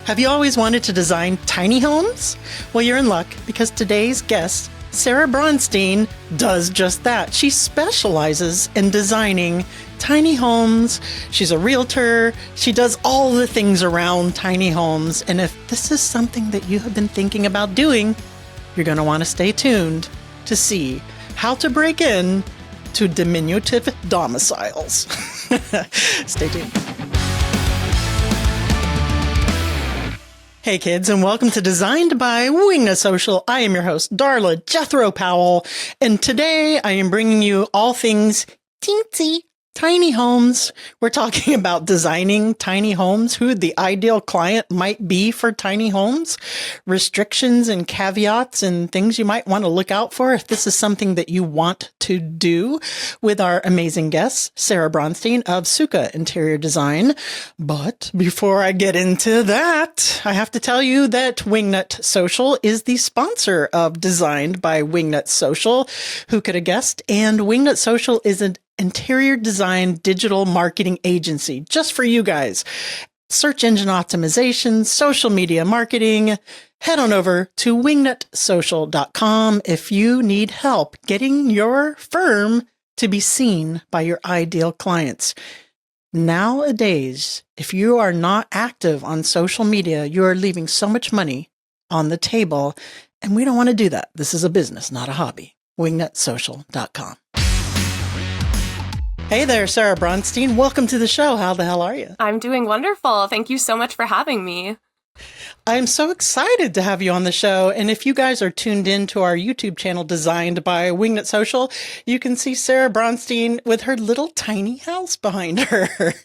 Have you always wanted to design tiny homes? Well, you're in luck because today's guest, Sarah Bronstein, does just that. She specializes in designing tiny homes. She's a realtor. She does all the things around tiny homes. And if this is something that you have been thinking about doing, you're going to want to stay tuned to see how to break in to diminutive domiciles. Stay tuned. Hey kids, and welcome to Designed by Wingnut Social. I am your host, Darla Powell, and today I am bringing you all things teensy tiny homes. We're talking about designing tiny homes, who the ideal client might be for tiny homes, restrictions and caveats and things you might want to look out for if this is something that you want to do, with our amazing guest, Sarah Bronstein of Suka Interior Design. But before I get into that, I have to tell you that Wingnut Social is the sponsor of Designed by Wingnut Social. Who could have guessed? And Wingnut Social is an interior design digital marketing agency just for you guys. Search engine optimization, social media marketing. Head on over to wingnutsocial.com if you need help getting your firm to be seen by your ideal clients. Nowadays, if you are not active on social media, you are leaving so much money on the table, and we don't want to do that. This is a business, not a hobby. wingnutsocial.com. Hey there, Sarah Bronstein. Welcome to the show. How the hell are you? I'm doing wonderful. Thank you so much for having me. I'm so excited to have you on the show. And if you guys are tuned in to our YouTube channel, Designed by Wingnut Social, you can see Sarah Bronstein with her little tiny house behind her.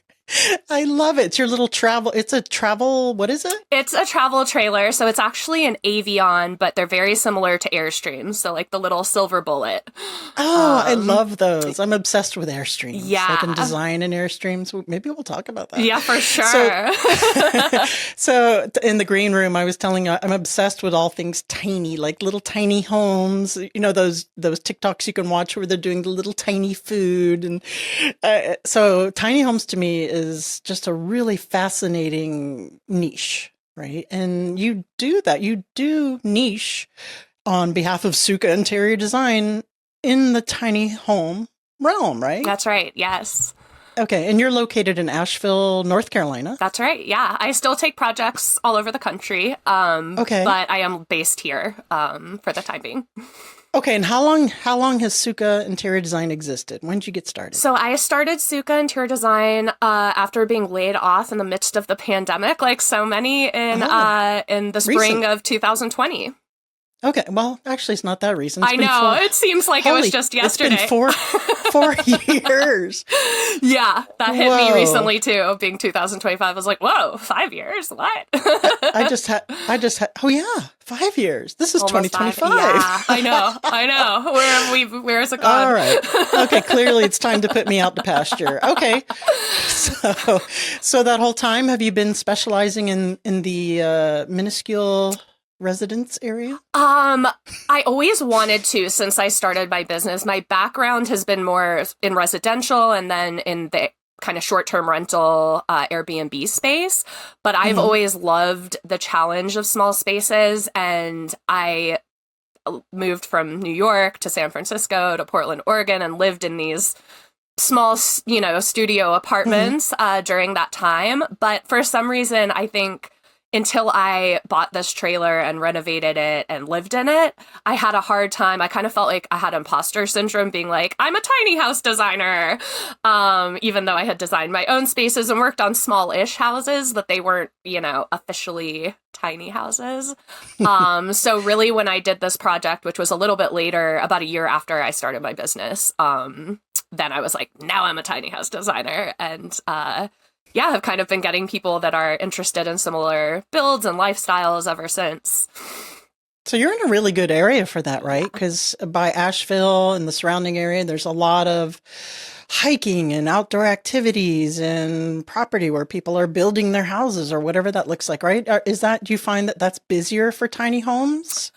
I love it. It's your little travel. It's a travel. What is it? It's a travel trailer. So it's actually an Avion, but they're very similar to Airstreams. So like the little silver bullet. Oh, I love those. I'm obsessed with Airstreams. Yeah. I can design in Airstreams. Maybe we'll talk about that. Yeah, for sure. So in the green room, I was telling you, I'm obsessed with all things tiny, like little tiny homes. You know, those TikToks you can watch where they're doing the little tiny food. And so tiny homes to me is just a really fascinating niche, right? And you do that. You do niche on behalf of Suka Interior Design in the tiny home realm, right? That's right. Yes. Okay. And you're located in Asheville, North Carolina. That's right. Yeah. I still take projects all over the country. Okay. But I am based here for the time being. Okay, and how long has Suka Interior Design existed? When did you get started? So I started Suka Interior Design after being laid off in the midst of the pandemic, like so many in the spring of 2020. Okay, well, actually, it's not that recent. I know. It seems like it was just yesterday. It's been four years. Yeah, that hit me recently, too, being 2025. I was like, whoa, 5 years? What? I just had, oh, yeah, 5 years. This is almost 2025. Yeah, I know. Where's it gone? All right. Okay, clearly it's time to put me out to pasture. Okay. So that whole time, have you been specializing in the minuscule residence area? I always wanted to since I started my business. My background has been more in residential and then in the kind of short-term rental Airbnb space. But I've always loved the challenge of small spaces, and I moved from New York to San Francisco to Portland, Oregon, and lived in these small, studio apartments during that time. But for some reason, I think until I bought this trailer and renovated it and lived in it, I had a hard time. I kind of felt like I had imposter syndrome being like, I'm a tiny house designer. Even though I had designed my own spaces and worked on small-ish houses, but they weren't, officially tiny houses. So really when I did this project, which was a little bit later, about a year after I started my business, then I was like, now I'm a tiny house designer. And I've kind of been getting people that are interested in similar builds and lifestyles ever since. So you're in a really good area for that, right? Because by Asheville and the surrounding area, there's a lot of hiking and outdoor activities and property where people are building their houses or whatever that looks like, right? Do you find that that's busier for tiny homes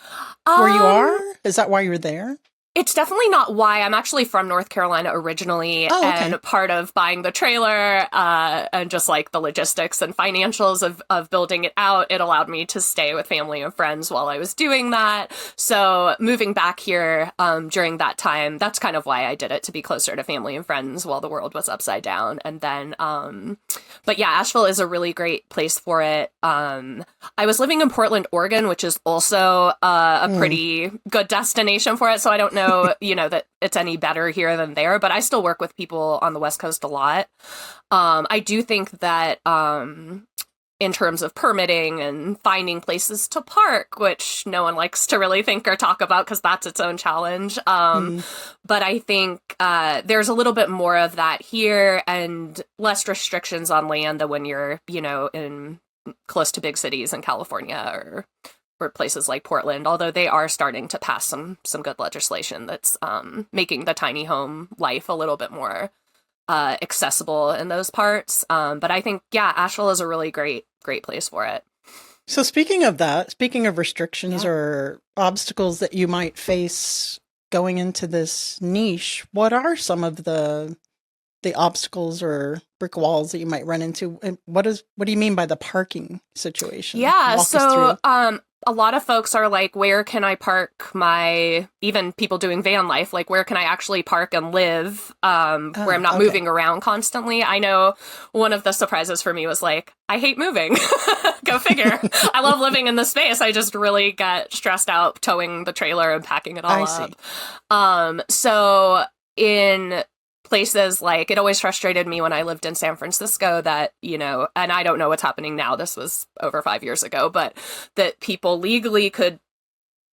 where you are? Is that why you're there? It's definitely not why. I'm actually from North Carolina originally, and part of buying the trailer and just like the logistics and financials of building it out, it allowed me to stay with family and friends while I was doing that. So moving back here during that time, that's kind of why I did it, to be closer to family and friends while the world was upside down. And then, but yeah, Asheville is a really great place for it. I was living in Portland, Oregon, which is also a pretty good destination for it. So I don't know, that it's any better here than there, but I still work with people on the West Coast a lot. I do think that in terms of permitting and finding places to park, which no one likes to really think or talk about because that's its own challenge. But I think there's a little bit more of that here and less restrictions on land than when you're, in close to big cities in California or places like Portland, although they are starting to pass some good legislation that's making the tiny home life a little bit more accessible in those parts. But I think, Asheville is a really great place for it. So speaking of restrictions or obstacles that you might face going into this niche, what are some of the obstacles or brick walls that you might run into? And what do you mean by the parking situation? Yeah, so a lot of folks are like, where can I park even people doing van life, like where can I actually park and live where I'm not moving around constantly? I know one of the surprises for me was like, I hate moving. Go figure. I love living in the space. I just really get stressed out towing the trailer and packing it all up. So in places like, it always frustrated me when I lived in San Francisco that, and I don't know what's happening now, this was over 5 years ago, but that people legally could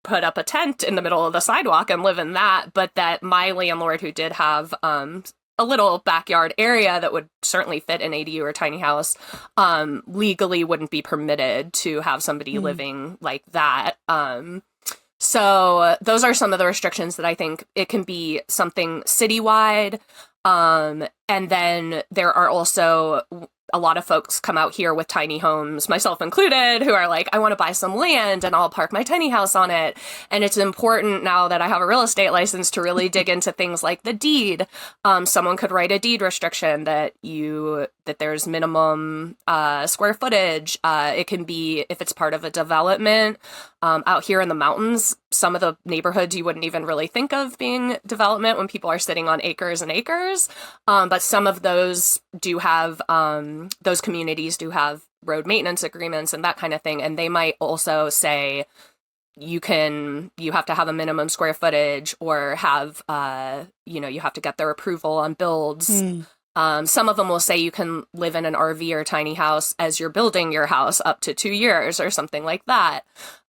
put up a tent in the middle of the sidewalk and live in that, but that my landlord, who did have a little backyard area that would certainly fit an ADU or tiny house, legally wouldn't be permitted to have somebody living like that. So those are some of the restrictions that I think it can be something citywide. And then there are also a lot of folks come out here with tiny homes, myself included, who are like, I want to buy some land and I'll park my tiny house on it. And it's important now that I have a real estate license to really dig into things like the deed. Someone could write a deed restriction that there's minimum square footage. It can be, if it's part of a development out here in the mountains, some of the neighborhoods you wouldn't even really think of being development when people are sitting on acres and acres. But some of those do have, those communities do have road maintenance agreements and that kind of thing. And they might also say, you have to have a minimum square footage or have, you have to get their approval on builds. Some of them will say you can live in an RV or tiny house as you're building your house up to 2 years or something like that.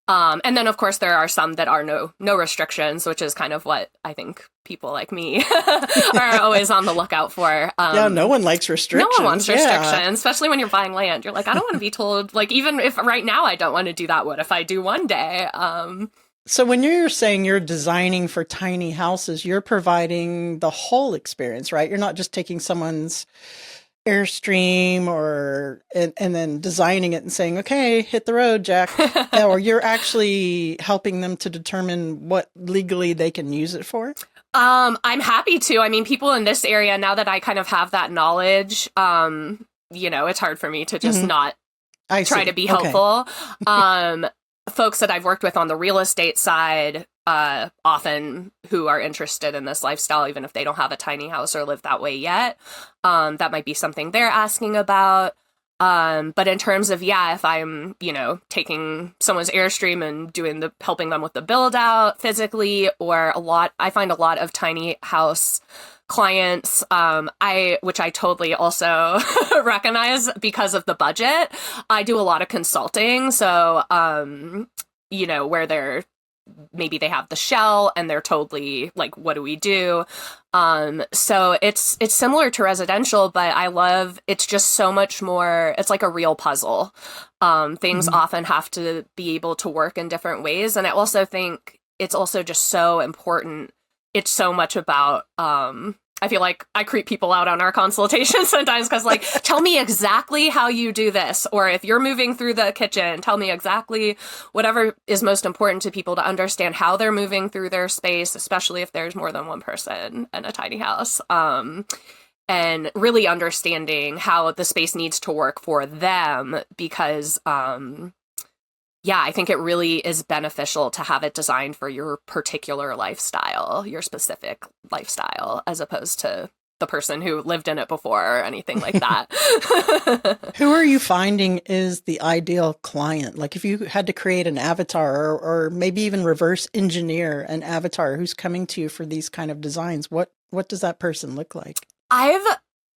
And then, of course, there are some that are no restrictions, which is kind of what I think people like me are always on the lookout for. No one likes restrictions. No one wants restrictions, especially when you're buying land. You're like, I don't want to be told, like, even if right now I don't want to do that, what if I do one day? So when you're saying you're designing for tiny houses, you're providing the whole experience, right? You're not just taking someone's Airstream and then designing it and saying, okay, hit the road, Jack. Or you're actually helping them to determine what legally they can use it for? I'm happy to. I mean, people in this area, now that I kind of have that knowledge, it's hard for me to just not try to be helpful. Folks that I've worked with on the real estate side, often who are interested in this lifestyle, even if they don't have a tiny house or live that way yet, that might be something they're asking about. But in terms of, if I'm, taking someone's Airstream and helping them with the build out physically, I find a lot of tiny house clients, which I totally also recognize because of the budget. I do a lot of consulting. So, where maybe they have the shell and they're totally like, what do we do? So it's similar to residential, but it's just so much more, it's like a real puzzle. Things often have to be able to work in different ways. And I also think it's also just so important. It's so much about I feel like I creep people out on our consultations sometimes because, like, tell me exactly how you do this. Or if you're moving through the kitchen, tell me exactly whatever is most important to people to understand how they're moving through their space, especially if there's more than one person in a tiny house. And really understanding how the space needs to work for them because, yeah, I think it really is beneficial to have it designed for your particular lifestyle, your specific lifestyle, as opposed to the person who lived in it before or anything like that. Who are you finding is the ideal client? Like if you had to create an avatar or maybe even reverse engineer an avatar who's coming to you for these kind of designs, what does that person look like? I've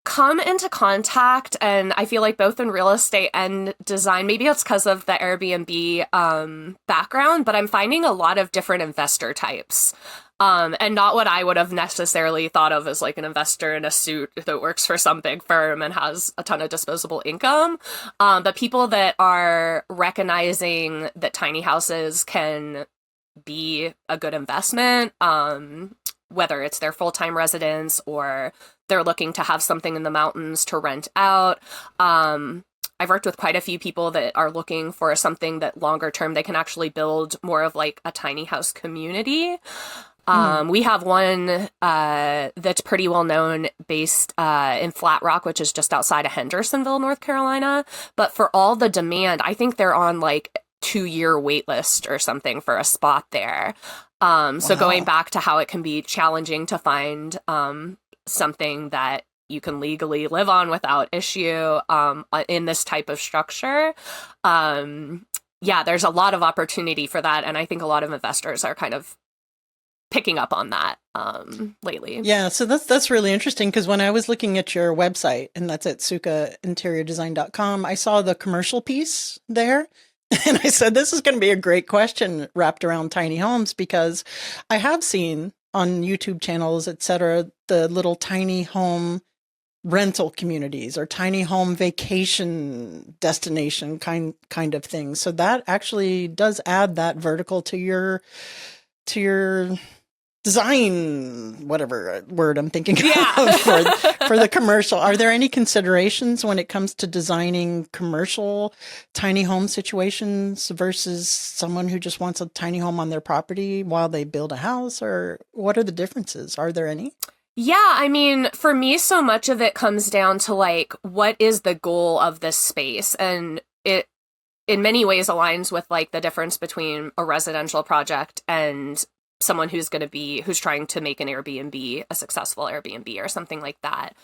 come into contact, and I feel like both in real estate and design, maybe it's because of the Airbnb background, but I'm finding a lot of different investor types. And not what I would have necessarily thought of as like an investor in a suit that works for some big firm and has a ton of disposable income. But people that are recognizing that tiny houses can be a good investment, whether it's their full-time residence or they're looking to have something in the mountains to rent out. I've worked with quite a few people that are looking for something that longer term they can actually build more of like a tiny house community. We have one that's pretty well known based in Flat Rock, which is just outside of Hendersonville, North Carolina. But for all the demand, I think they're on like 2-year wait list or something for a spot there. So going back to how it can be challenging to find something that you can legally live on without issue in this type of structure. Yeah, there's a lot of opportunity for that. And I think a lot of investors are kind of picking up on that lately. Yeah, so that's really interesting because when I was looking at your website, and that's at sukainteriordesign.com, I saw the commercial piece there. And I said, this is going to be a great question wrapped around tiny homes because I have seen on YouTube channels, et cetera, the little tiny home rental communities or tiny home vacation destination kind of thing. So that actually does add that vertical to your design, whatever word I'm thinking of for the commercial. Are there any considerations when it comes to designing commercial tiny home situations versus someone who just wants a tiny home on their property while they build a house? Or what are the differences? Are there any? Yeah, I mean, for me, so much of it comes down to like, what is the goal of this space? And it in many ways aligns with like the difference between a residential project and someone who's trying to make an Airbnb a successful Airbnb or something like that.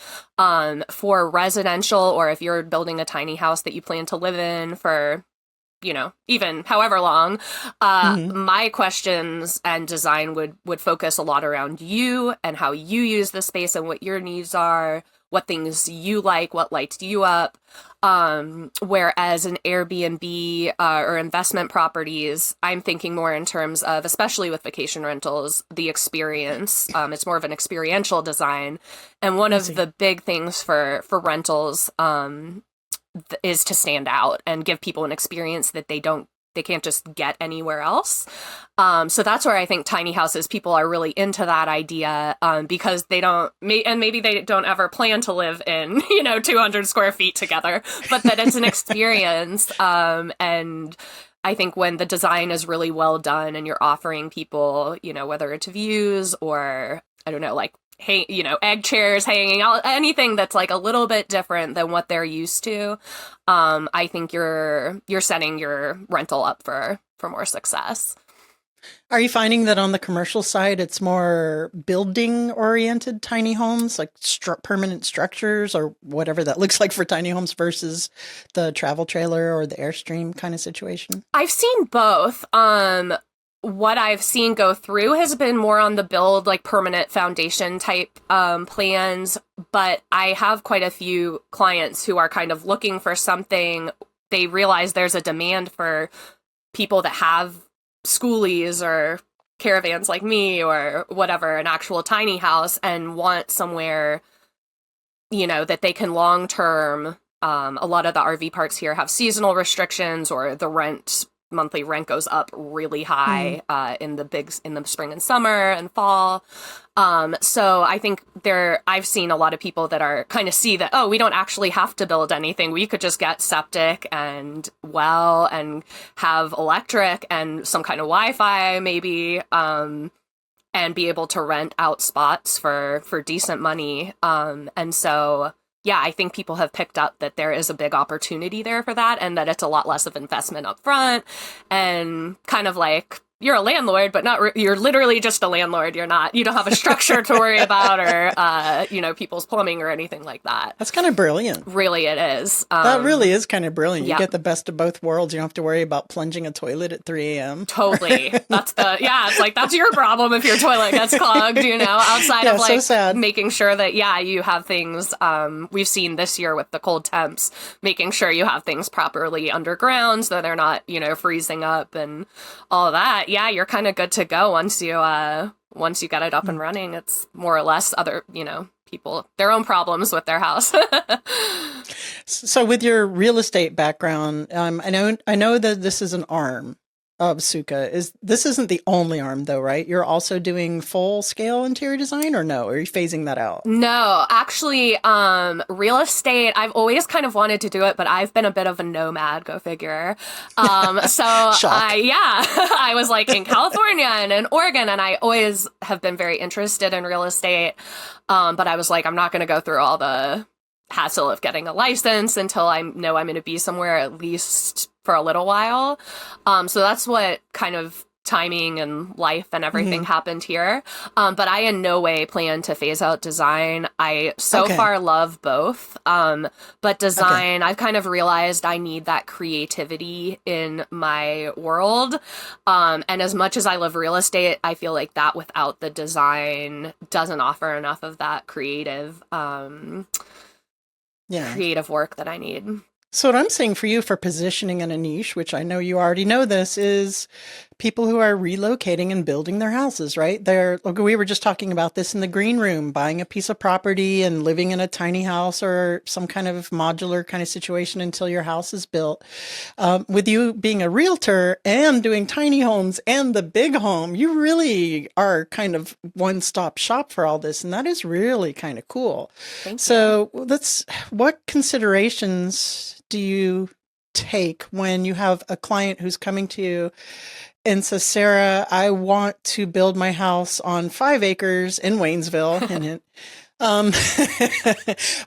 For residential, or if you're building a tiny house that you plan to live in for, even however long, my questions and design would focus a lot around you and how you use the space and what your needs are, what things you like, what lights you up. Whereas an Airbnb or investment properties, I'm thinking more in terms of, especially with vacation rentals, the experience. It's more of an experiential design. And one of the big things for rentals is to stand out and give people an experience that they can't just get anywhere else. So that's where I think tiny houses, people are really into that idea because maybe they don't ever plan to live in, 200 square feet together, but that it's an experience. And I think when the design is really well done and you're offering people, whether it's views or, I don't know, like, hey, egg chairs hanging out, anything that's like a little bit different than what they're used to. I think you're setting your rental up for more success. Are you finding that on the commercial side, it's more building oriented tiny homes, like permanent structures or whatever that looks like for tiny homes versus the travel trailer or the Airstream kind of situation? I've seen both. What I've seen go through has been more on the build, like permanent foundation type plans. But I have quite a few clients who are kind of looking for something. They realize there's a demand for people that have schoolies or caravans like me or whatever, an actual tiny house, and want somewhere, that they can long term. A lot of the RV parks here have seasonal restrictions or the rent monthly rent goes up really high in the spring and summer and fall. So I think I've seen a lot of people that are kind of see that, oh, we don't actually have to build anything. We could just get septic and well and have electric and some kind of Wi-Fi maybe, and be able to rent out spots for decent money. And so, yeah, I think people have picked up that there is a big opportunity there for that, and that it's a lot less of investment up front, and kind of like you're a landlord, but you're literally just a landlord. You don't have a structure to worry about, or, people's plumbing or anything like that. That's kind of brilliant. Really, it is. That really is kind of brilliant. Yeah. You get the best of both worlds. You don't have to worry about plunging a toilet at 3 a.m. Totally. It's like, that's your problem if your toilet gets clogged, outside of like so making sure that, you have things, we've seen this year with the cold temps, making sure you have things properly underground so they're not, freezing up and all of that. Yeah, you're kind of good to go once you get it up and running. It's more or less other, people, their own problems with their house. So with your real estate background, I know that this is an arm of Suka. This isn't the only arm though, right? You're also doing full scale interior design, or no? Or are you phasing that out? No, actually, real estate, I've always kind of wanted to do it, but I've been a bit of a nomad, go figure. So I was like in California and in Oregon, and I always have been very interested in real estate. But I was like, I'm not going to go through all the hassle of getting a license until I know I'm going to be somewhere at least for a little while. So that's what kind of timing and life and everything happened here. But I in no way plan to phase out design. I far love both. But design, I've kind of realized I need that creativity in my world. And as much as I love real estate, I feel like that without the design doesn't offer enough of that creative work that I need. So what I'm saying for you for positioning in a niche, which I know you already know this, is people who are relocating and building their houses, right? We were just talking about this in the green room, buying a piece of property and living in a tiny house or some kind of modular kind of situation until your house is built. With you being a realtor and doing tiny homes and the big home, you really are kind of one-stop shop for all this. And that is really kind of cool. Thank you. So what considerations do you take when you have a client who's coming to you and says, Sarah, I want to build my house on 5 acres in Waynesville,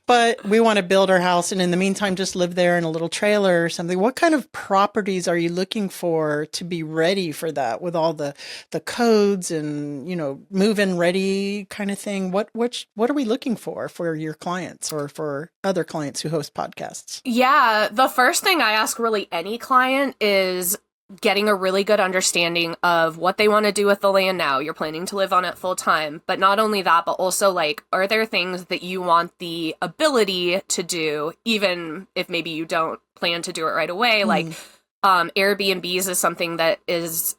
but we want to build our house and in the meantime just live there in a little trailer or something. What kind of properties are you looking for to be ready for that with all the codes and, move-in ready kind of thing? What are we looking for your clients or for other clients who host podcasts? Yeah, the first thing I ask really any client is getting a really good understanding of what they want to do with the land now. You're planning to live on it full time, but not only that, but also like, are there things that you want the ability to do, even if maybe you don't plan to do it right away? Like, Airbnbs is something that is,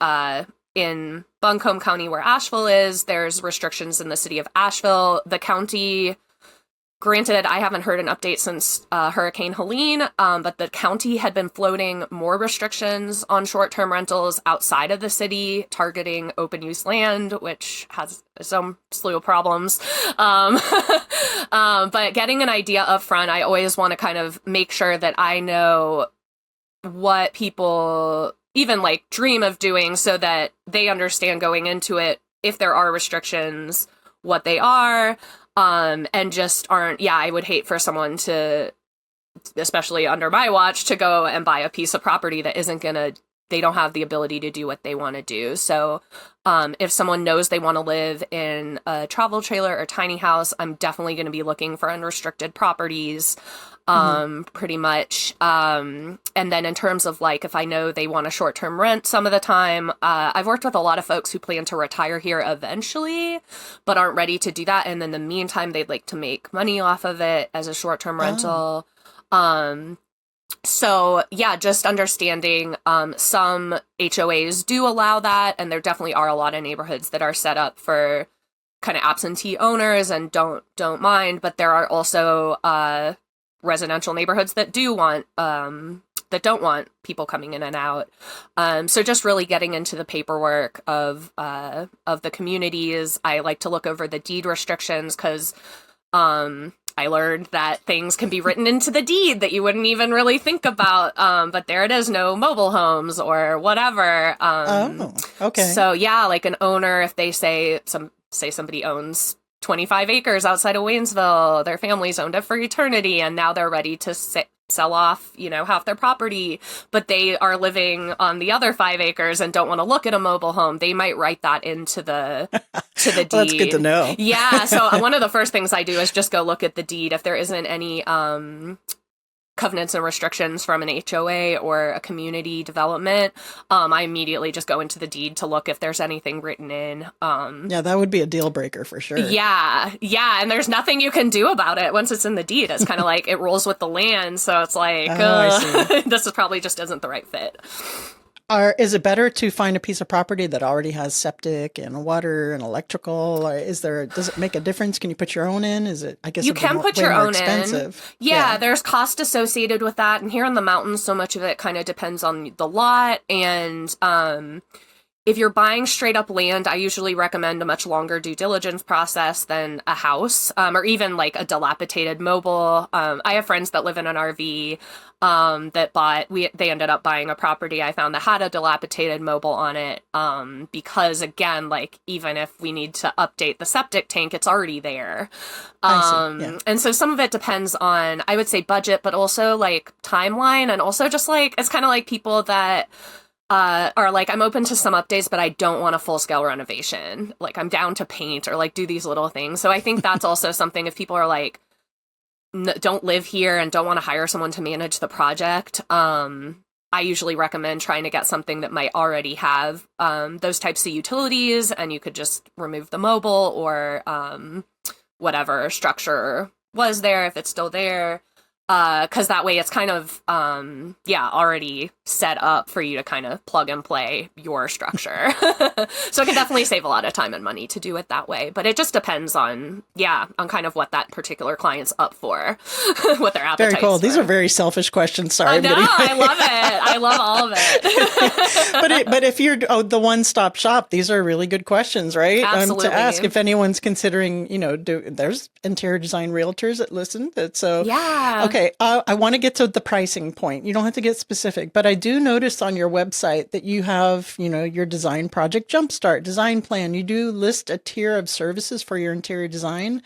in Buncombe County where Asheville is. There's restrictions in the city of Asheville. The county, granted, I haven't heard an update since Hurricane Helene, but the county had been floating more restrictions on short-term rentals outside of the city, targeting open use land, which has its own slew of problems. But getting an idea up front, I always want to kind of make sure that I know what people even like dream of doing so that they understand going into it, if there are restrictions, what they are. And just aren't, I would hate for someone to, especially under my watch, to go and buy a piece of property that they don't have the ability to do what they want to do. So, if someone knows they want to live in a travel trailer or tiny house, I'm definitely going to be looking for unrestricted properties, pretty much. And then in terms of like, if I know they want a short-term rent some of the time, I've worked with a lot of folks who plan to retire here eventually, but aren't ready to do that. And in the meantime, they'd like to make money off of it as a short-term rental. So just understanding, some HOAs do allow that, and there definitely are a lot of neighborhoods that are set up for kind of absentee owners and don't mind, but there are also residential neighborhoods that do want the that don't want people coming in and out. So just really getting into the paperwork of the communities. I like to look over the deed restrictions because I learned that things can be written into the deed that you wouldn't even really think about. But there it is, no mobile homes or whatever. Okay. So yeah, like an owner, if they say somebody owns 25 acres outside of Waynesville, their family's owned it for eternity, and now they're ready to sell off, half their property, but they are living on the other 5 acres and don't want to look at a mobile home. They might write that into the deed. Well, that's good to know. Yeah. So one of the first things I do is just go look at the deed. If there isn't any covenants and restrictions from an HOA or a community development, I immediately just go into the deed to look if there's anything written in. Yeah, that would be a deal breaker for sure. Yeah. And there's nothing you can do about it once it's in the deed. It's kind of like it rolls with the land. So it's like, this is probably just isn't the right fit. Is it better to find a piece of property that already has septic and water and electrical? Or does it make a difference? Can you put your own in? I guess you can put your own expensive. In. Yeah, there's cost associated with that. And here in the mountains, so much of it kind of depends on the lot. And if you're buying straight up land, I usually recommend a much longer due diligence process than a house, or even like a dilapidated mobile. I have friends that live in an RV they ended up buying a property I found that had a dilapidated mobile on it, because again, like even if we need to update the septic tank, it's already there. And so some of it depends on, I would say, budget, but also like timeline, and also just like, it's kind of like people that are like, I'm open to some updates, but I don't want a full-scale renovation. Like, I'm down to paint or like do these little things. So I think that's also something, if people are like, don't live here and don't want to hire someone to manage the project, I usually recommend trying to get something that might already have those types of utilities, and you could just remove the mobile or whatever structure was there, if it's still there. Because that way it's kind of, already set up for you to kind of plug and play your structure. So it can definitely save a lot of time and money to do it that way. But it just depends on kind of what that particular client's up for, what their appetite is. Very cool. These are very selfish questions. Sorry. No, I love it. I love all of it. but if you're the one-stop shop, these are really good questions, right? Absolutely. To ask if anyone's considering, there's interior design realtors that listen. Yeah. Okay. I want to get to the pricing point. You don't have to get specific, but I do notice on your website that you have, your design project jumpstart design plan. You do list a tier of services for your interior design.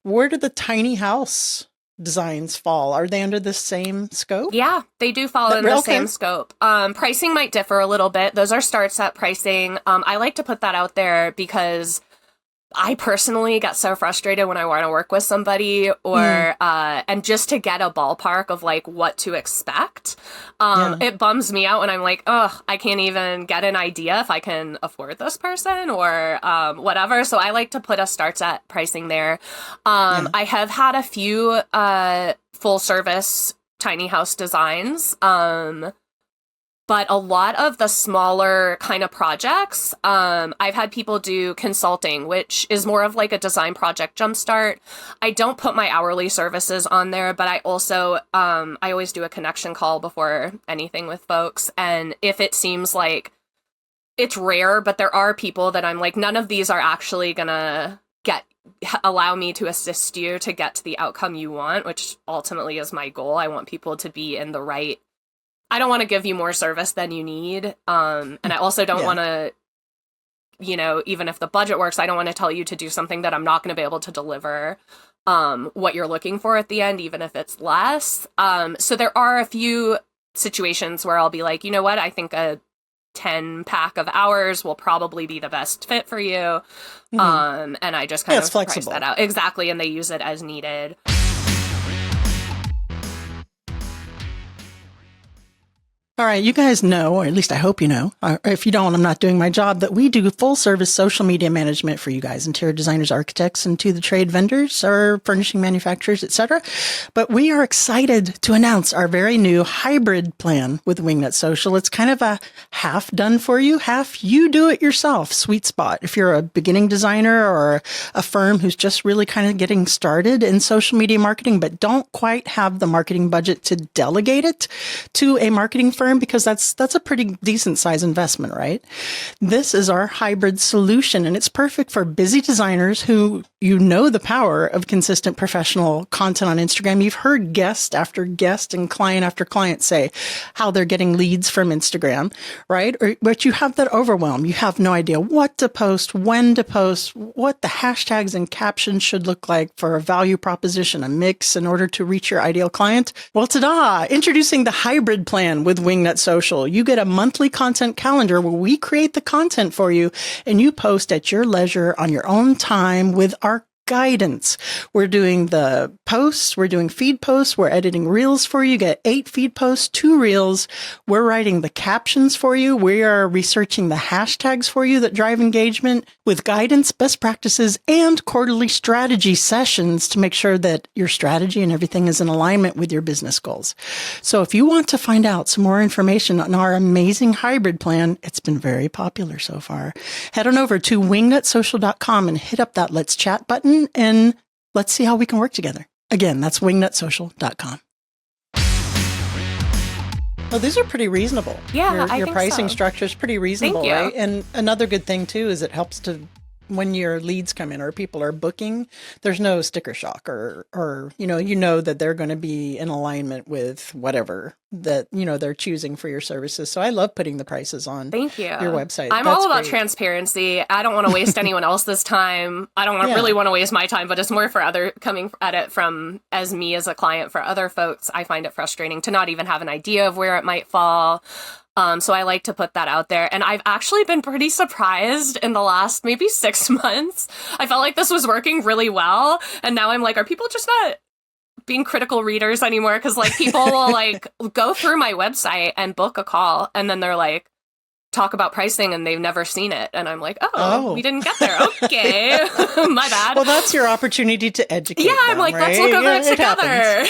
Where do the tiny house designs fall? Are they under the same scope? Yeah, they do fall in the same scope. Pricing might differ a little bit. Those are start set pricing. I like to put that out there because I personally get so frustrated when I want to work with somebody and just to get a ballpark of like what to expect. It bums me out when I'm like, I can't even get an idea if I can afford this person or whatever. So I like to put a starts at pricing there. I have had a few full service tiny house designs. But a lot of the smaller kind of projects, I've had people do consulting, which is more of like a design project jumpstart. I don't put my hourly services on there, but I also, I always do a connection call before anything with folks. And if it seems like it's rare, but there are people that I'm like, none of these are actually gonna allow me to assist you to get to the outcome you want, which ultimately is my goal. I want people to be in the right. I don't want to give you more service than you need. And I also don't want to, even if the budget works, I don't want to tell you to do something that I'm not going to be able to deliver what you're looking for at the end, even if it's less. So there are a few situations where I'll be like, you know what, I think a 10 pack of hours will probably be the best fit for you. And I just kind of price that out. Exactly. And they use it as needed. All right, you guys know, or at least I hope you know, or if you don't, I'm not doing my job, that we do full service social media management for you guys, interior designers, architects, and to the trade vendors or furnishing manufacturers, etc. But we are excited to announce our very new hybrid plan with Wingnut Social. It's kind of a half done for you, half you do it yourself sweet spot. If you're a beginning designer or a firm who's just really kind of getting started in social media marketing, but don't quite have the marketing budget to delegate it to a marketing firm, because that's a pretty decent size investment, right? This is our hybrid solution, and it's perfect for busy designers who the power of consistent professional content on Instagram. You've heard guest after guest and client after client say how they're getting leads from Instagram, right? But you have that overwhelm. You have no idea what to post, when to post, what the hashtags and captions should look like for a value proposition, a mix in order to reach your ideal client. Well, ta-da! Introducing the hybrid plan with Wingnut Social. You get a monthly content calendar where we create the content for you and you post at your leisure on your own time with our guidance. We're doing the posts, we're doing feed posts, we're editing reels for you. You get 8 feed posts, 2 reels. We're writing the captions for you. We are researching the hashtags for you that drive engagement with guidance, best practices, and quarterly strategy sessions to make sure that your strategy and everything is in alignment with your business goals. So if you want to find out some more information on our amazing hybrid plan, it's been very popular so far. Head on over to wingnutsocial.com and hit up that Let's Chat button, and let's see how we can work together. Again, that's wingnutsocial.com. Well, these are pretty reasonable. Yeah, your pricing structure is pretty reasonable, Thank you. right? And another good thing too is it helps to, when your leads come in or people are booking, there's no sticker shock or that they're going to be in alignment with whatever that they're choosing for your services. So I love putting the prices on. Thank you. Your website. I'm all about transparency. I don't want to waste anyone else's time. I don't really want to waste my time, but it's more for coming at it from as me as a client for other folks. I find it frustrating to not even have an idea of where it might fall. So I like to put that out there. And I've actually been pretty surprised in the last maybe 6 months. I felt like this was working really well. And now I'm like, are people just not being critical readers anymore? Because like people will go through my website and book a call, and then they're like, talk about pricing, and they've never seen it. And I'm like, oh. We didn't get there. Okay. My bad. Well, that's your opportunity to educate them, I'm like, right? let's look over it together.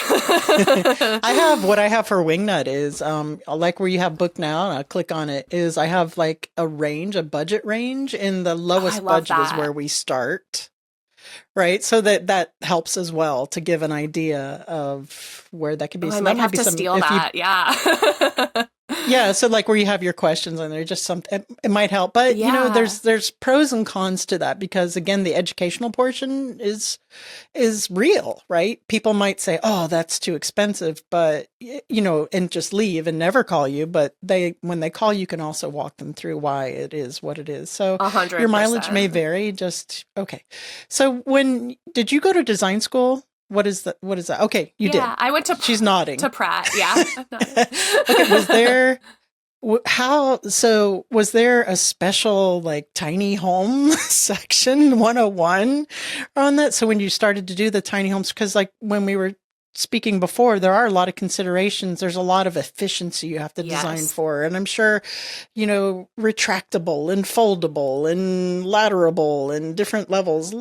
I have what I have for Wingnut is like where you have book now, and I click on it, is I have like a budget range, and the lowest budget is where we start. Right. So that helps as well to give an idea of where that could be. Oh, so I might that have to steal that. Yeah. Yeah. So like where you have your questions on there, just it might help. But, there's pros and cons to that, because again, the educational portion is real, right? People might say, oh, that's too expensive, but, and just leave and never call you. But when they call, you can also walk them through why it is what it is. So 100%. Your mileage may vary. Okay. So when did you go to design school? What is that? Okay, you did. Yeah, I went to. She's nodding. To Pratt. Yeah. Okay. Was there a special like tiny home section 101 on that? So when you started to do the tiny homes, because like when we were speaking before, there are a lot of considerations. There's a lot of efficiency you have to design for. And I'm sure, retractable and foldable and laterable and different levels,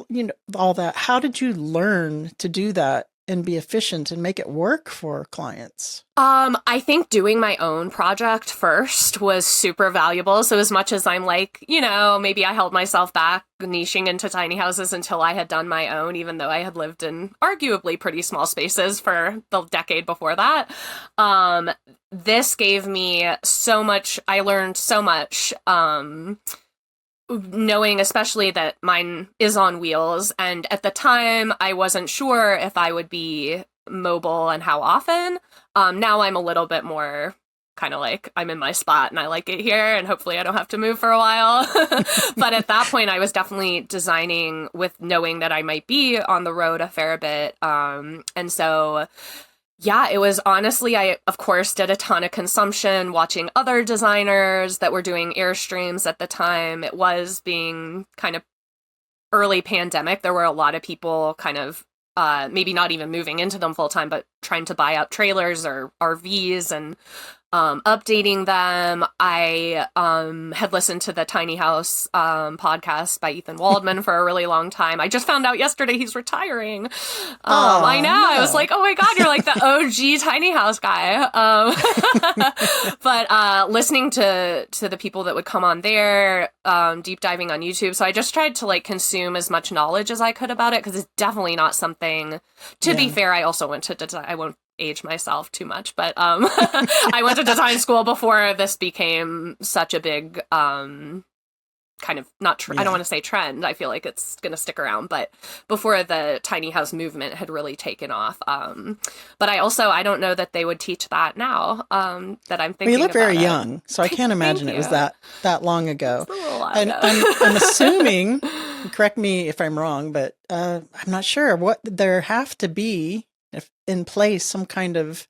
all that. How did you learn to do that and be efficient and make it work for clients? I think doing my own project first was super valuable. So as much as I'm like, maybe I held myself back niching into tiny houses until I had done my own, even though I had lived in arguably pretty small spaces for the decade before that. This gave me so much. I learned so much. Knowing especially that mine is on wheels. And at the time, I wasn't sure if I would be mobile and how often. Now I'm a little bit more kind of like, I'm in my spot and I like it here, and hopefully I don't have to move for a while. But at that point, I was definitely designing with knowing that I might be on the road a fair bit. And so... yeah, it was honestly, I, of course, did a ton of consumption, watching other designers that were doing Airstreams at the time. It was being kind of early pandemic. There were a lot of people kind of maybe not even moving into them full time, but trying to buy out trailers or RVs. And updating them. I had listened to the Tiny House podcast by Ethan Waldman for a really long time. I just found out yesterday he's retiring. I know. No. I was like, oh my God, you're like the OG Tiny House guy. But listening to the people that would come on there, deep diving on YouTube. So I just tried to like consume as much knowledge as I could about it, because it's definitely not something, to be fair, I also went to design. I won't age myself too much, but I went to design school before this became such a big kind of I don't want to say trend. I feel like it's going to stick around, but before the tiny house movement had really taken off. But I don't know that they would teach that now, that I'm thinking. Well, you look very it. young, so I can't imagine it was that long ago. It's a little while and ago. I'm assuming, correct me if I'm wrong, but I'm not sure, what there have to be in place some kind of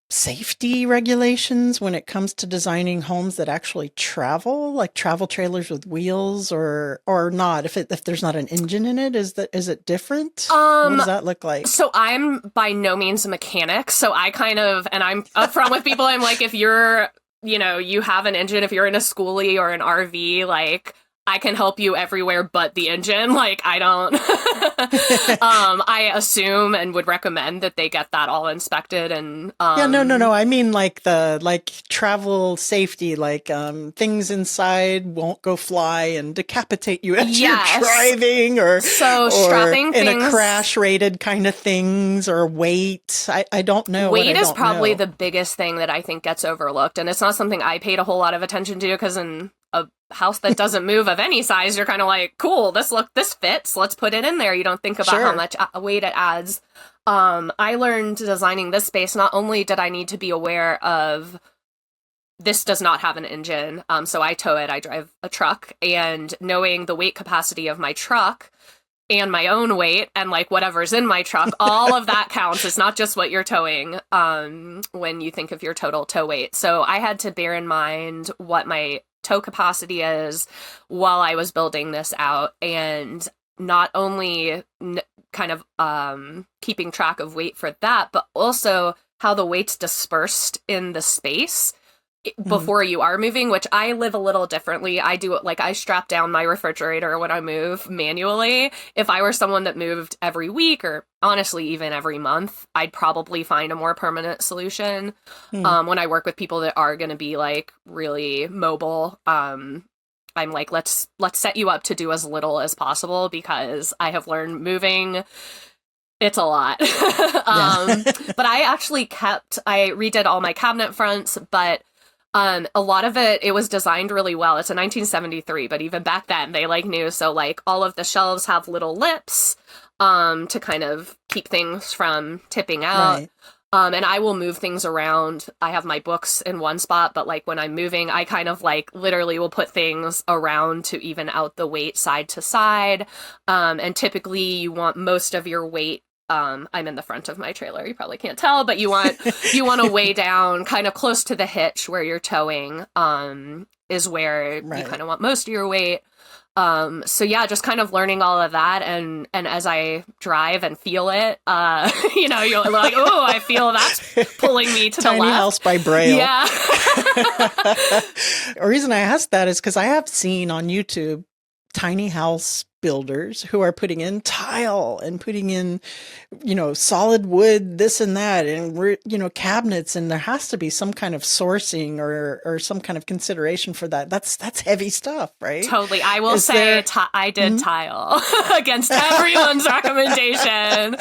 safety regulations when it comes to designing homes that actually travel, like travel trailers with wheels, or not. If there's not an engine in it, is it different? What does that look like? So I'm by no means a mechanic. So I kind of, and I'm upfront with people. I'm like, if you're, you have an engine, if you're in a schoolie or an RV, like, I can help you everywhere but the engine. Like, I don't, I assume and would recommend that they get that all inspected. And, no. I mean, like travel safety, like, things inside won't go fly and decapitate you as you're driving, or strapping in things a crash rated kind of things, or weight. I don't know. Weight is probably the biggest thing that I think gets overlooked. And it's not something I paid a whole lot of attention to, because in a house that doesn't move of any size, you're kind of like, cool, this fits, let's put it in there. You don't think about how much weight it adds. I learned designing this space, not only did I need to be aware of this does not have an engine, so I tow it, I drive a truck, and knowing the weight capacity of my truck and my own weight and like whatever's in my truck, all of that counts. It's not just what you're towing when you think of your total tow weight. So I had to bear in mind what my tow capacity is while I was building this out, and not only kind of keeping track of weight for that, but also how the weight's dispersed in the space before you are moving, which I live a little differently. I do it like I strap down my refrigerator when I move manually. If I were someone that moved every week, or honestly even every month, I'd probably find a more permanent solution. When I work with people that are going to be like really mobile, I'm like, let's set you up to do as little as possible, because I have learned moving, it's a lot. But I actually I redid all my cabinet fronts, but a lot of it was designed really well. It's a 1973, but even back then they like knew. So like all of the shelves have little lips to kind of keep things from tipping out. Right. And I will move things around. I have my books in one spot, but like when I'm moving, I kind of like literally will put things around to even out the weight side to side. And typically you want most of your weight. I'm in the front of my trailer. You probably can't tell, but you want to weigh down kind of close to the hitch where you're towing, is where you kind of want most of your weight. So yeah, just kind of learning all of that, and as I drive and feel it, you're like, oh, I feel that's pulling me to the left. Tiny House by Braille. Yeah. The reason I asked that is because I have seen on YouTube tiny house builders who are putting in tile and putting in, solid wood, this and that, and cabinets, and there has to be some kind of sourcing or some kind of consideration for that. That's heavy stuff, right? Totally. I will say I did tile against everyone's recommendation.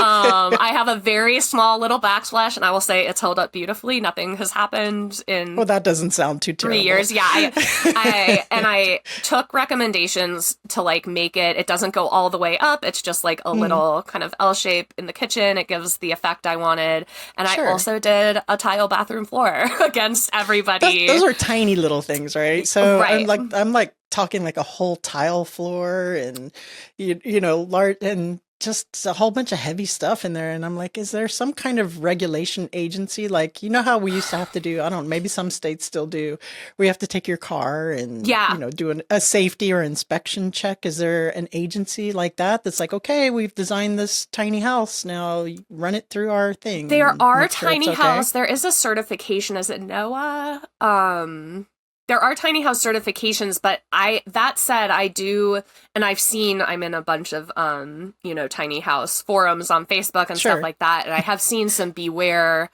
I have a very small little backsplash, and I will say it's held up beautifully. Nothing has happened in that doesn't sound too terrible. 3 years. Yeah, I took recommendations to like make it doesn't go all the way up. It's just like a little kind of L shape in the kitchen. It gives the effect I wanted. And I also did a tile bathroom floor against everybody. Those are tiny little things, right? So I'm like talking like a whole tile floor, and large, and just a whole bunch of heavy stuff in there. And I'm like, is there some kind of regulation agency? Like, you know how we used to have to do, I don't know, maybe some states still do, where you have to take your car and, do a safety or inspection check. Is there an agency like that that's like, okay, we've designed this tiny house, now run it through our thing? There are tiny house. There is a certification. Is it NOAA? There are tiny house certifications, but that said, I do, and I'm in a bunch of, tiny house forums on Facebook and stuff like that. And I have seen some beware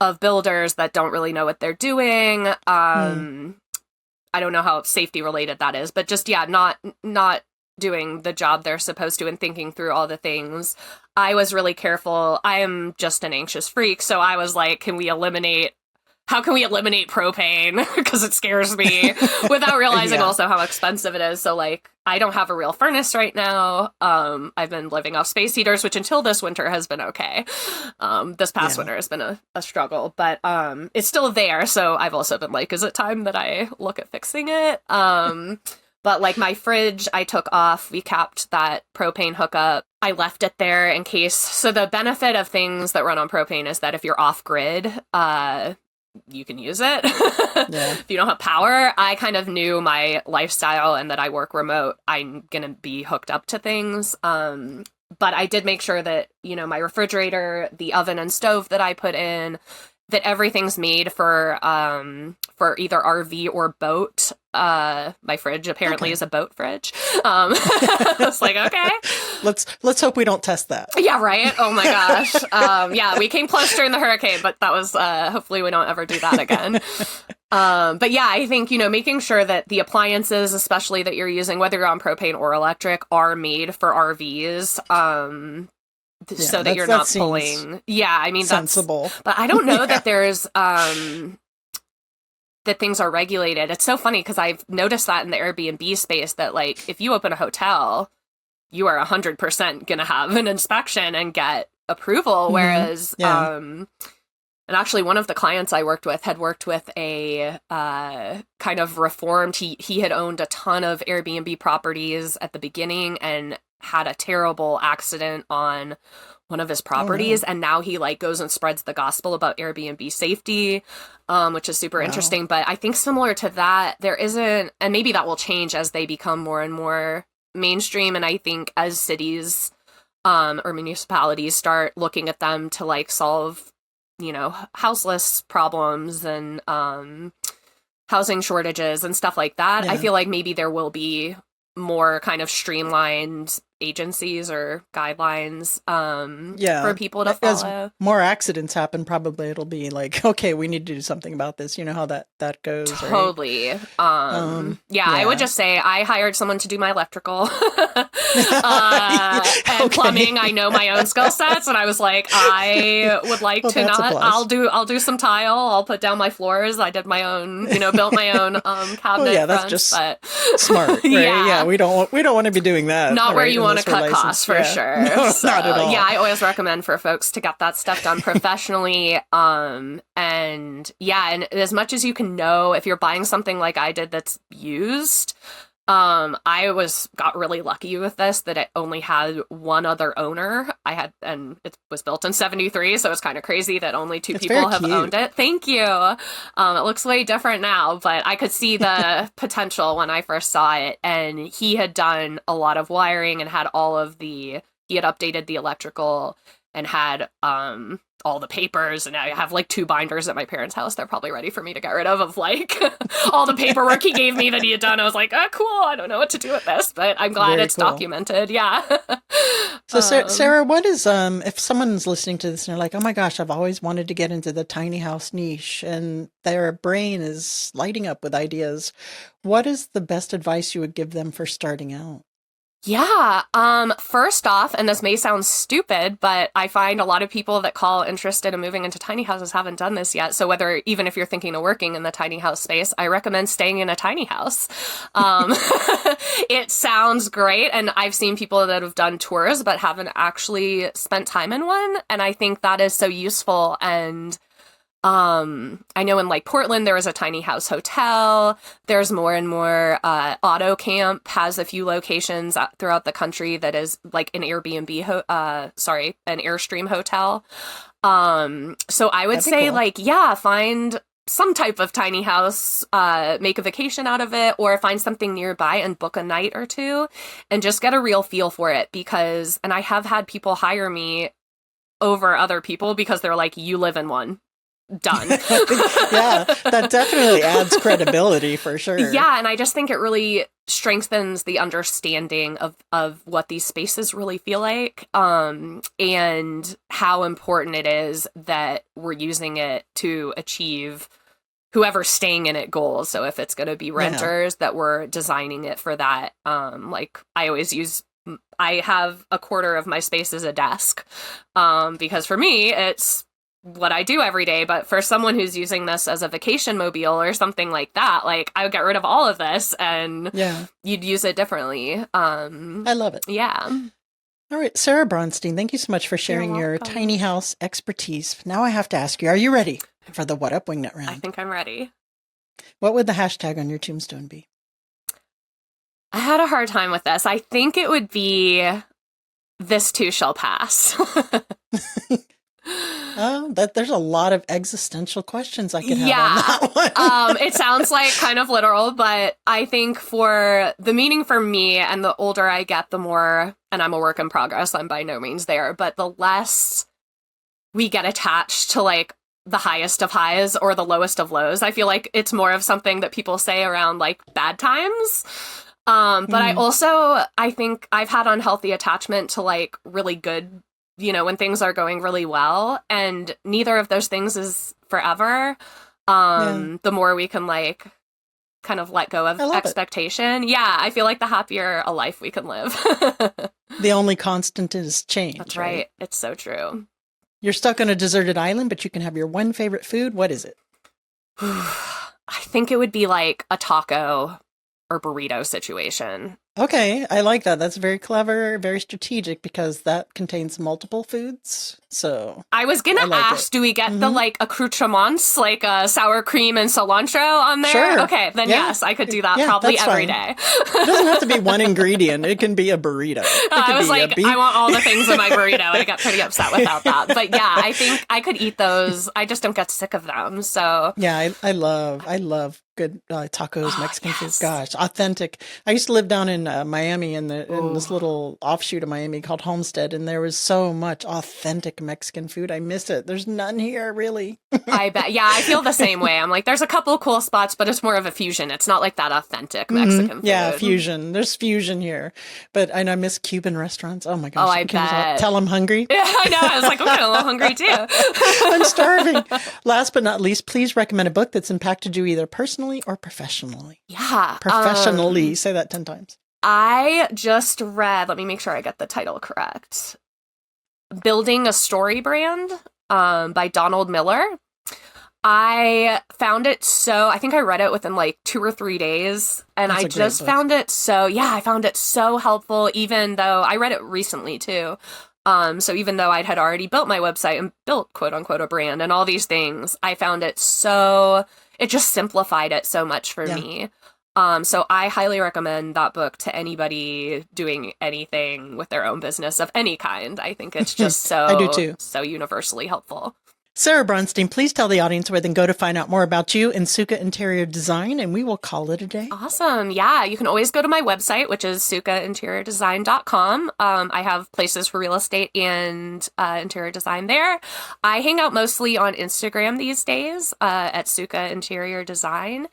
of builders that don't really know what they're doing. I don't know how safety related that is, but just, not doing the job they're supposed to and thinking through all the things. I was really careful. I am just an anxious freak. So I was like, how can we eliminate propane? Because it scares me without realizing also how expensive it is. So like, I don't have a real furnace right now. I've been living off space heaters, which until this winter has been okay. This past winter has been a struggle, but it's still there. So I've also been like, is it time that I look at fixing it? But like my fridge, I took off. We capped that propane hookup. I left it there in case. So the benefit of things that run on propane is that if you're off grid, you can use it. If you don't have power, I kind of knew my lifestyle and that I work remote. I'm going to be hooked up to things. But I did make sure that, my refrigerator, the oven and stove that I put in, that everything's made for either RV or boat. My fridge apparently is a boat fridge. I was like, okay. Let's hope we don't test that. Yeah, right? Oh my gosh. We came close during the hurricane, but that was, hopefully we don't ever do that again. But yeah, I think, making sure that the appliances, especially that you're using, whether you're on propane or electric, are made for RVs. So that you're not pulling. Yeah, I mean, sensible. But I don't know that there's, that things are regulated. It's so funny because I've noticed that in the Airbnb space that like, if you open a hotel, you are 100% going to have an inspection and get approval. Whereas, and actually one of the clients I worked with had worked with a kind of reformed, he had owned a ton of Airbnb properties at the beginning and had a terrible accident on one of his properties. And now he like goes and spreads the gospel about Airbnb safety, which is super interesting. But I think similar to that, there isn't, and maybe that will change as they become more and more mainstream. And I think as cities or municipalities start looking at them to like solve, houseless problems and housing shortages and stuff like that, I feel like maybe there will be more kind of streamlined agencies or guidelines for people to follow. As more accidents happen, probably it'll be like, okay, we need to do something about this. You know how that goes. Totally. Right? I would just say I hired someone to do my electrical and plumbing. I know my own skill sets, and I was like, I would like to not. I'll do some tile. I'll put down my floors. I did my own, built my own cabinet. That's just smart. Right? Yeah, we don't want to be doing that. Not where you want to cut costs for sure. No, so, not at all. Yeah, I always recommend for folks to get that stuff done professionally. And as much as you can know, if you're buying something like I did that's used, I got really lucky with this that it only had one other owner. And it was built in 1973, so it's kind of crazy that only two people have owned it. Thank you. It looks way different now, but I could see the potential when I first saw it. And he had done a lot of wiring and he had updated the electrical and had all the papers, and I have like 2 binders at my parents' house. They're probably ready for me to get rid of like all the paperwork he gave me that he had done. I was like, oh, cool. I don't know what to do with this, but I'm glad it's documented. Yeah. So Sarah, what is, if someone's listening to this and they're like, oh my gosh, I've always wanted to get into the tiny house niche and their brain is lighting up with ideas, what is the best advice you would give them for starting out? Yeah. First off, and this may sound stupid, but I find a lot of people that call interested in moving into tiny houses haven't done this yet. So even if you're thinking of working in the tiny house space, I recommend staying in a tiny house. It sounds great. And I've seen people that have done tours, but haven't actually spent time in one. And I think that is so useful. And I know in like Portland, there is a tiny house hotel. There's more and more, Auto Camp has a few locations throughout the country that is like an Airbnb, an Airstream hotel. So I would say cool. Like, yeah, find some type of tiny house, make a vacation out of it, or find something nearby and book a night or two and just get a real feel for it and I have had people hire me over other people because they're like, you live in one. Done. Yeah, that definitely adds credibility for sure. Yeah, and I just think it really strengthens the understanding of what these spaces really feel like, and how important it is that we're using it to achieve whoever's staying in it goals. So if it's going to be renters, that we're designing it for that. Like I have a quarter of my space as a desk, because for me, it's what I do every day. But for someone who's using this as a vacation mobile or something like that, like I would get rid of all of this and you'd use it differently. I love it. Yeah. All right, Sarah Bronstein, thank you so much for sharing your tiny house expertise. Now I have to ask you, are you ready for the What Up Wingnut round? I think I'm ready. What would the hashtag on your tombstone be? I had a hard time with this. I think it would be "This too shall pass." There's a lot of existential questions I could have on that one. It sounds like kind of literal, but I think for the meaning for me, and the older I get, the more, and I'm a work in progress, I'm by no means there, but the less we get attached to like the highest of highs or the lowest of lows. I feel like it's more of something that people say around like bad times. But I think I've had unhealthy attachment to like really good, when things are going really well, and neither of those things is forever. The more we can like kind of let go of expectation. Yeah, I feel like the happier a life we can live. The only constant is change. That's right. It's so true. You're stuck on a deserted island, but you can have your one favorite food. What is it? I think it would be like a taco or burrito situation. Okay, I like that. That's very clever, very strategic, because that contains multiple foods. So I was gonna ask, do we get the like accoutrements, like sour cream and cilantro on there? Sure. Okay, then yes, I could do that probably every day. It doesn't have to be one ingredient. It can be a burrito. I was like, I want all the things in my burrito. I got pretty upset without that. But yeah, I think I could eat those. I just don't get sick of them. So yeah, I love good tacos, Mexican food. Gosh, authentic. I used to live down in Miami in this little offshoot of Miami called Homestead, and there was so much authentic Mexican food. I miss it. There's none here, really. I bet. Yeah, I feel the same way. I'm like, there's a couple of cool spots, but it's more of a fusion. It's not like that authentic Mexican food. Yeah, fusion. There's fusion here. And I miss Cuban restaurants. Oh my gosh. Oh, I bet. Tell I'm hungry. Yeah, I know. I was like, I'm kind of a little hungry too. I'm starving. Last but not least, please recommend a book that's impacted you either personally or professionally. Yeah. Professionally. Say that 10 times. I just read, let me make sure I get the title correct, Building a Story Brand by Donald Miller. I found it I think I read it within like 2 or 3 days, and I just found it I found it so helpful, even though I read it recently too. So even though I had already built my website and built quote unquote a brand and all these things, I found it it just simplified it so much for me. So I highly recommend that book to anybody doing anything with their own business of any kind. I think it's just I do too. So universally helpful. Sarah Bronstein, please tell the audience where they can go to find out more about you and Suka Interior Design, and we will call it a day. Awesome. Yeah, you can always go to my website, which is sukainteriordesign.com. I have places for real estate and interior design there. I hang out mostly on Instagram these days at Suka Interior Design.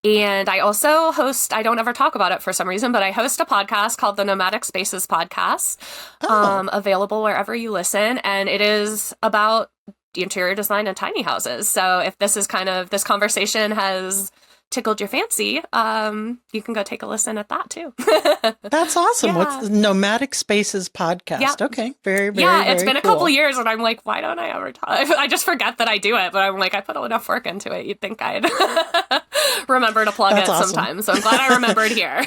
And I also host, I don't ever talk about it for some reason, but I host a podcast called the Nomadic Spaces Podcast, available wherever you listen. And it is about the interior design and tiny houses. So if this conversation has tickled your fancy, you can go take a listen at that too. That's awesome. Yeah. What's the Nomadic Spaces Podcast? Yeah. Okay. Very, very, yeah, it's very been a couple years and I'm like, why don't I ever talk? I just forget that I do it, but I'm like, I put enough work into it. You'd think I'd remember to plug it sometimes. So I'm glad I remembered here.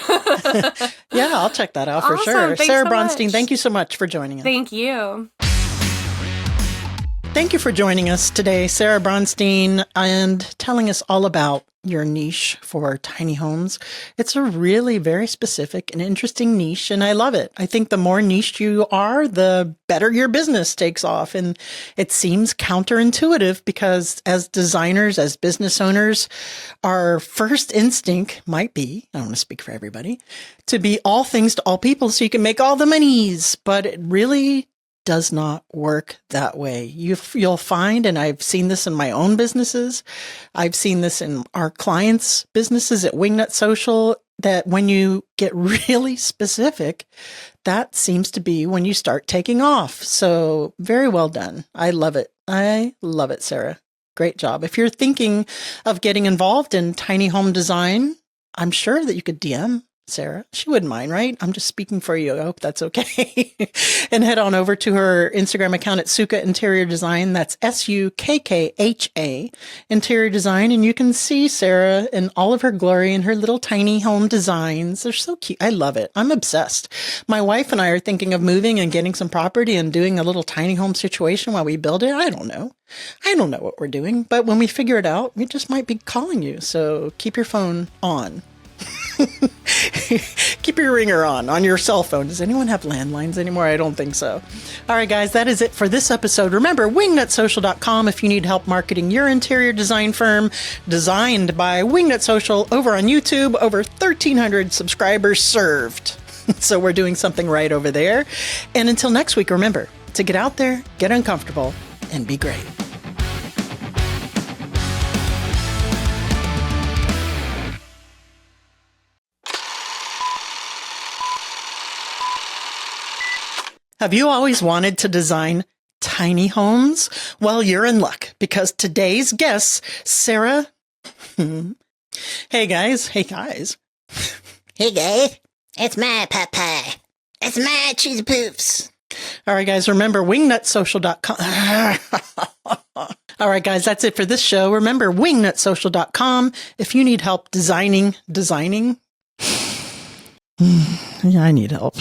Yeah, I'll check that out for sure. Thanks Sarah so Bronstein, much. thank you so much for joining us. Thank you. Thank you for joining us today, Sarah Bronstein, and telling us all about your niche for tiny homes. It's a really very specific and interesting niche, and I love it. I think the more niche you are, the better your business takes off. And it seems counterintuitive because as designers, as business owners, our first instinct might be, I don't want to speak for everybody, to be all things to all people so you can make all the monies. But it really does not work that way. You'll find, and I've seen this in my own businesses, I've seen this in our clients' businesses at Wingnut Social, that when you get really specific, that seems to be when you start taking off. So very well done. I love it. I love it, Sarah. Great job. If you're thinking of getting involved in tiny home design, I'm sure that you could DM Sarah. She wouldn't mind, right? I'm just speaking for you. I hope that's okay. And head on over to her Instagram account at Sukha Interior Design. That's SUKKHA Interior Design. And you can see Sarah in all of her glory and her little tiny home designs. They're so cute. I love it. I'm obsessed. My wife and I are thinking of moving and getting some property and doing a little tiny home situation while we build it. I don't know. I don't know what we're doing, but when we figure it out, we just might be calling you. So keep your phone on. Keep your ringer on your cell phone. Does anyone have landlines anymore? I don't think so. All right, guys, that is it for this episode. Remember, wingnutsocial.com if you need help marketing your interior design firm. Designed by Wingnut Social over on YouTube. Over 1,300 subscribers served. So we're doing something right over there. And until next week, remember to get out there, get uncomfortable, and be great. Have you always wanted to design tiny homes? Well, you're in luck because today's guest, Sarah. Hey guys. Hey guys. Hey guys. It's my papa. It's my cheese poofs. All right, guys. Remember wingnutsocial.com. All right, guys. That's it for this show. Remember wingnutsocial.com if you need help designing. Yeah, I need help.